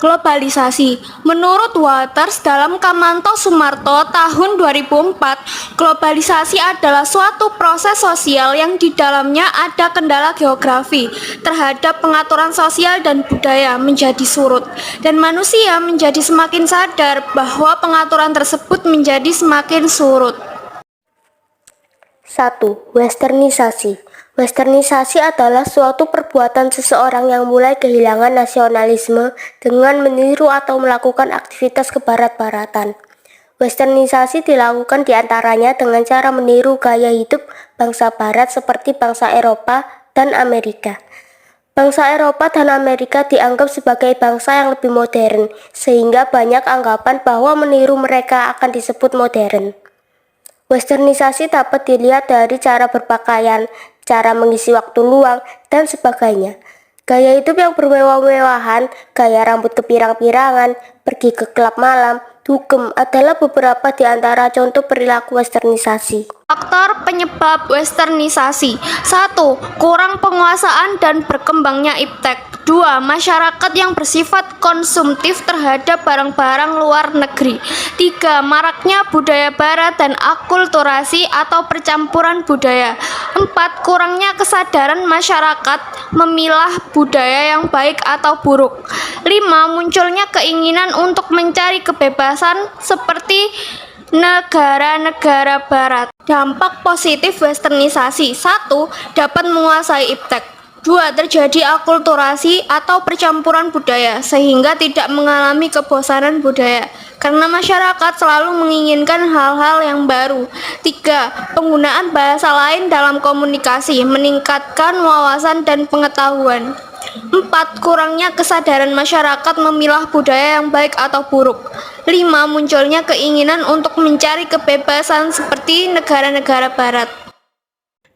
Globalisasi. Menurut Waters dalam Kamanto Sumarto tahun 2004, globalisasi adalah suatu proses sosial yang di dalamnya ada kendala geografi terhadap pengaturan sosial dan budaya menjadi surut, dan manusia menjadi semakin sadar bahwa pengaturan tersebut menjadi semakin surut. 1. Westernisasi. Westernisasi adalah suatu perbuatan seseorang yang mulai kehilangan nasionalisme dengan meniru atau melakukan aktivitas kebarat-baratan. Westernisasi dilakukan diantaranya dengan cara meniru gaya hidup bangsa barat seperti bangsa Eropa dan Amerika. Bangsa Eropa dan Amerika dianggap sebagai bangsa yang lebih modern, sehingga banyak anggapan bahwa meniru mereka akan disebut modern. Westernisasi dapat dilihat dari cara berpakaian, cara mengisi waktu luang, dan sebagainya. Gaya hidup yang bermewah-mewahan, gaya rambut kepirang-pirangan, pergi ke klub malam, dugem adalah beberapa di antara contoh perilaku westernisasi. Faktor penyebab westernisasi. 1. Kurang penguasaan dan berkembangnya iptek. 2. Masyarakat yang bersifat konsumtif terhadap barang-barang luar negeri. 3. Maraknya budaya barat dan akulturasi atau percampuran budaya. 4. Kurangnya kesadaran masyarakat memilah budaya yang baik atau buruk. 5. Munculnya keinginan untuk mencari kebebasan seperti negara-negara barat. Dampak positif westernisasi. 1. Dapat menguasai iptek. 2. Terjadi akulturasi atau percampuran budaya sehingga tidak mengalami kebosanan budaya karena masyarakat selalu menginginkan hal-hal yang baru. 3. Penggunaan bahasa lain dalam komunikasi meningkatkan wawasan dan pengetahuan. 4. Kurangnya kesadaran masyarakat memilah budaya yang baik atau buruk. 5. Munculnya keinginan untuk mencari kebebasan seperti negara-negara barat.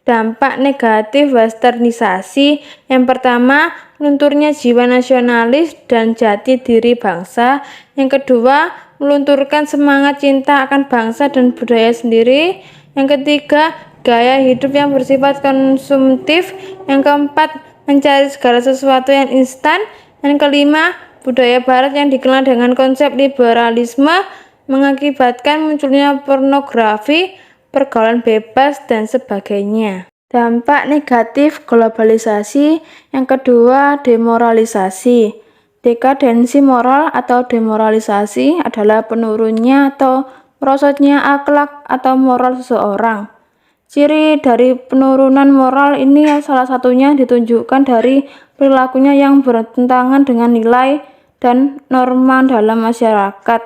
Dampak negatif westernisasi. Yang pertama, lunturnya jiwa nasionalis dan jati diri bangsa. Yang kedua, melunturkan semangat cinta akan bangsa dan budaya sendiri. Yang ketiga, gaya hidup yang bersifat konsumtif. Yang keempat, mencari segala sesuatu yang instan. Yang kelima, budaya barat yang dikenal dengan konsep liberalisme mengakibatkan munculnya pornografi, pergaulan bebas, dan sebagainya. Dampak negatif globalisasi. Yang kedua, demoralisasi. Dekadensi moral atau demoralisasi adalah penurunnya atau merosotnya akhlak atau moral seseorang. Ciri dari penurunan moral ini salah satunya ditunjukkan dari perilakunya yang bertentangan dengan nilai dan norma dalam masyarakat.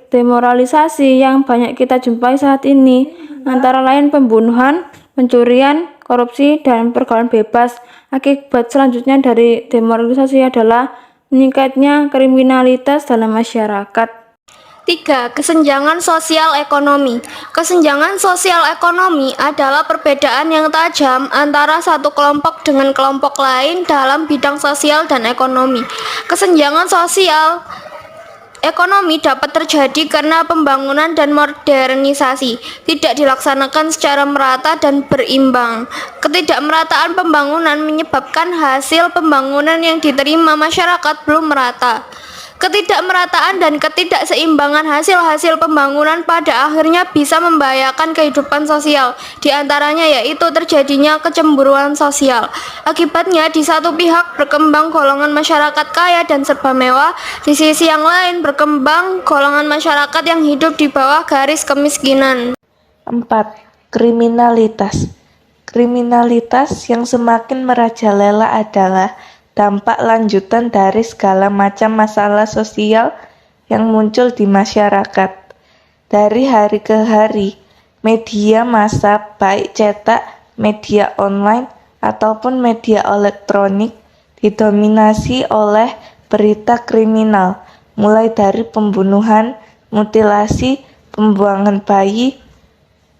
Demoralisasi yang banyak kita jumpai saat ini antara lain pembunuhan, pencurian, korupsi, dan pergaulan bebas. Akibat selanjutnya dari demoralisasi adalah meningkatnya kriminalitas dalam masyarakat. 3. Kesenjangan sosial ekonomi. Kesenjangan sosial ekonomi adalah perbedaan yang tajam antara satu kelompok dengan kelompok lain dalam bidang sosial dan ekonomi. Kesenjangan sosial ekonomi dapat terjadi karena pembangunan dan modernisasi tidak dilaksanakan secara merata dan berimbang. Ketidakmerataan pembangunan menyebabkan hasil pembangunan yang diterima masyarakat belum merata. Ketidakmerataan dan ketidakseimbangan hasil-hasil pembangunan pada akhirnya bisa membahayakan kehidupan sosial, di antaranya yaitu terjadinya kecemburuan sosial. Akibatnya di satu pihak berkembang golongan masyarakat kaya dan serba mewah, di sisi yang lain berkembang golongan masyarakat yang hidup di bawah garis kemiskinan. 4. Kriminalitas. Kriminalitas yang semakin merajalela adalah dampak lanjutan dari segala macam masalah sosial yang muncul di masyarakat. Dari hari ke hari, media massa baik cetak, media online, ataupun media elektronik didominasi oleh berita kriminal, mulai dari pembunuhan, mutilasi, pembuangan bayi,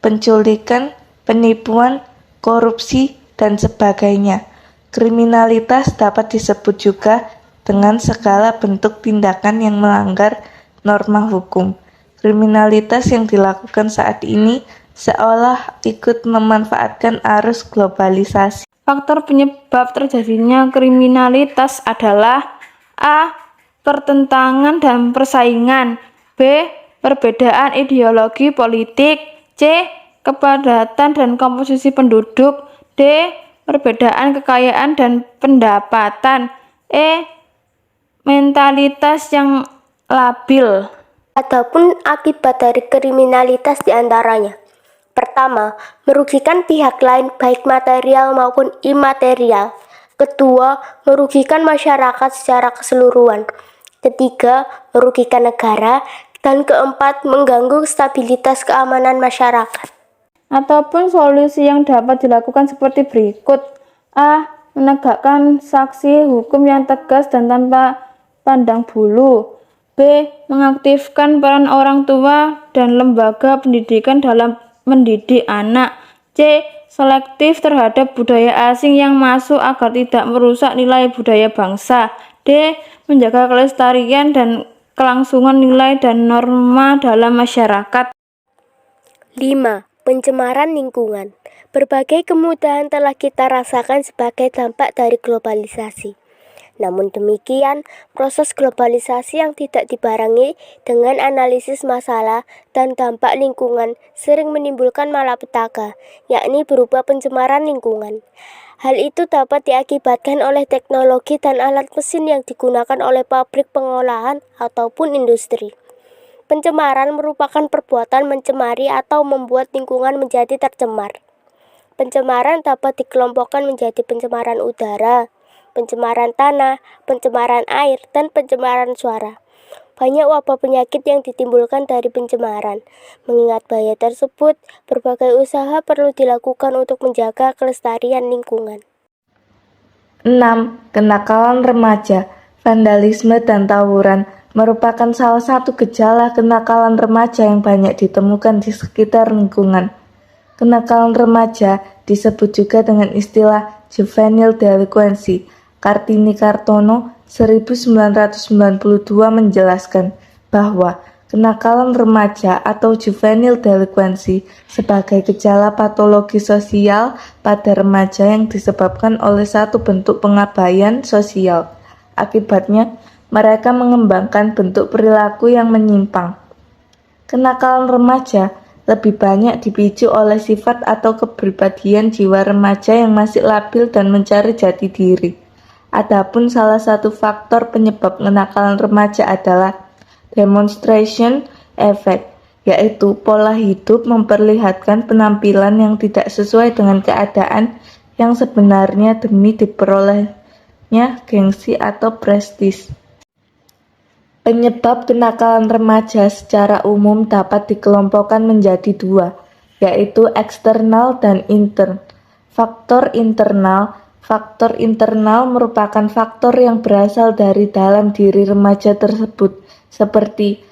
penculikan, penipuan, korupsi, dan sebagainya. Kriminalitas dapat disebut juga dengan segala bentuk tindakan yang melanggar norma hukum. Kriminalitas yang dilakukan saat ini seolah ikut memanfaatkan arus globalisasi. Faktor penyebab terjadinya kriminalitas adalah A. pertentangan dan persaingan. B. Perbedaan ideologi politik. C. Kepadatan dan komposisi penduduk. D. Perbedaan kekayaan dan pendapatan. E. Mentalitas yang labil. Adapun akibat dari kriminalitas diantaranya. Pertama, merugikan pihak lain baik material maupun imaterial. Kedua, merugikan masyarakat secara keseluruhan. Ketiga, merugikan negara. Dan keempat, mengganggu stabilitas keamanan masyarakat. Ataupun solusi yang dapat dilakukan seperti berikut. A. Menegakkan sanksi hukum yang tegas dan tanpa pandang bulu. B. Mengaktifkan peran orang tua dan lembaga pendidikan dalam mendidik anak. C. Selektif terhadap budaya asing yang masuk agar tidak merusak nilai budaya bangsa. D. Menjaga kelestarian dan kelangsungan nilai dan norma dalam masyarakat. 5. Pencemaran lingkungan. Berbagai kemudahan telah kita rasakan sebagai dampak dari globalisasi. Namun demikian, proses globalisasi yang tidak dibarengi dengan analisis masalah dan dampak lingkungan sering menimbulkan malapetaka, yakni berupa pencemaran lingkungan. Hal itu dapat diakibatkan oleh teknologi dan alat mesin yang digunakan oleh pabrik pengolahan ataupun industri. Pencemaran merupakan perbuatan mencemari atau membuat lingkungan menjadi tercemar. Pencemaran dapat dikelompokkan menjadi pencemaran udara, pencemaran tanah, pencemaran air, dan pencemaran suara. Banyak wabah penyakit yang ditimbulkan dari pencemaran. Mengingat bahaya tersebut, berbagai usaha perlu dilakukan untuk menjaga kelestarian lingkungan. 6. Kenakalan remaja, vandalisme dan tawuran merupakan salah satu gejala kenakalan remaja yang banyak ditemukan di sekitar lingkungan. Kenakalan remaja disebut juga dengan istilah juvenile delinquency. Kartini Kartono 1992 menjelaskan bahwa kenakalan remaja atau juvenile delinquency sebagai gejala patologi sosial pada remaja yang disebabkan oleh satu bentuk pengabaian sosial. Akibatnya, mereka mengembangkan bentuk perilaku yang menyimpang. Kenakalan remaja lebih banyak dipicu oleh sifat atau kepribadian jiwa remaja yang masih labil dan mencari jati diri. Adapun salah satu faktor penyebab kenakalan remaja adalah demonstration effect, yaitu pola hidup memperlihatkan penampilan yang tidak sesuai dengan keadaan yang sebenarnya demi diperolehnya gengsi atau prestis. Penyebab kenakalan remaja secara umum dapat dikelompokkan menjadi dua, yaitu eksternal dan intern. Faktor internal merupakan faktor yang berasal dari dalam diri remaja tersebut, seperti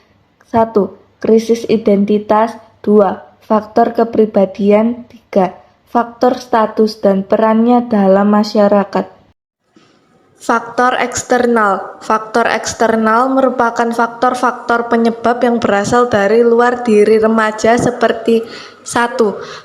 1. Krisis identitas, 2. Faktor kepribadian, 3. Faktor status dan perannya dalam masyarakat. Faktor eksternal merupakan faktor-faktor penyebab yang berasal dari luar diri remaja seperti 1.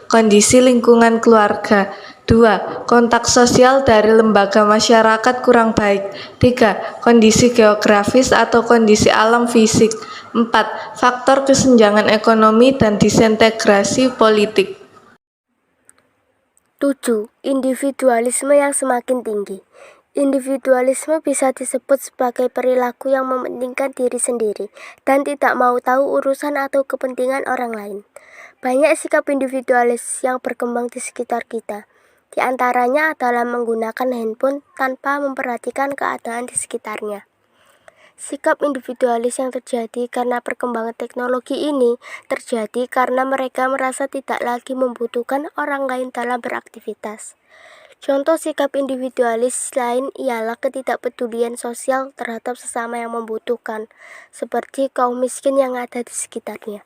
Kondisi lingkungan keluarga, 2. Kontak sosial dari lembaga masyarakat kurang baik, 3. Kondisi geografis atau kondisi alam fisik, 4. Faktor kesenjangan ekonomi dan disintegrasi politik. 7. Individualisme yang semakin tinggi. Individualisme bisa disebut sebagai perilaku yang mementingkan diri sendiri dan tidak mau tahu urusan atau kepentingan orang lain. Banyak sikap individualis yang berkembang di sekitar kita. Di antaranya adalah menggunakan handphone tanpa memperhatikan keadaan di sekitarnya. Sikap individualis yang terjadi karena perkembangan teknologi ini terjadi karena mereka merasa tidak lagi membutuhkan orang lain dalam beraktivitas. Contoh sikap individualis lain ialah ketidakpedulian sosial terhadap sesama yang membutuhkan, seperti kaum miskin yang ada di sekitarnya.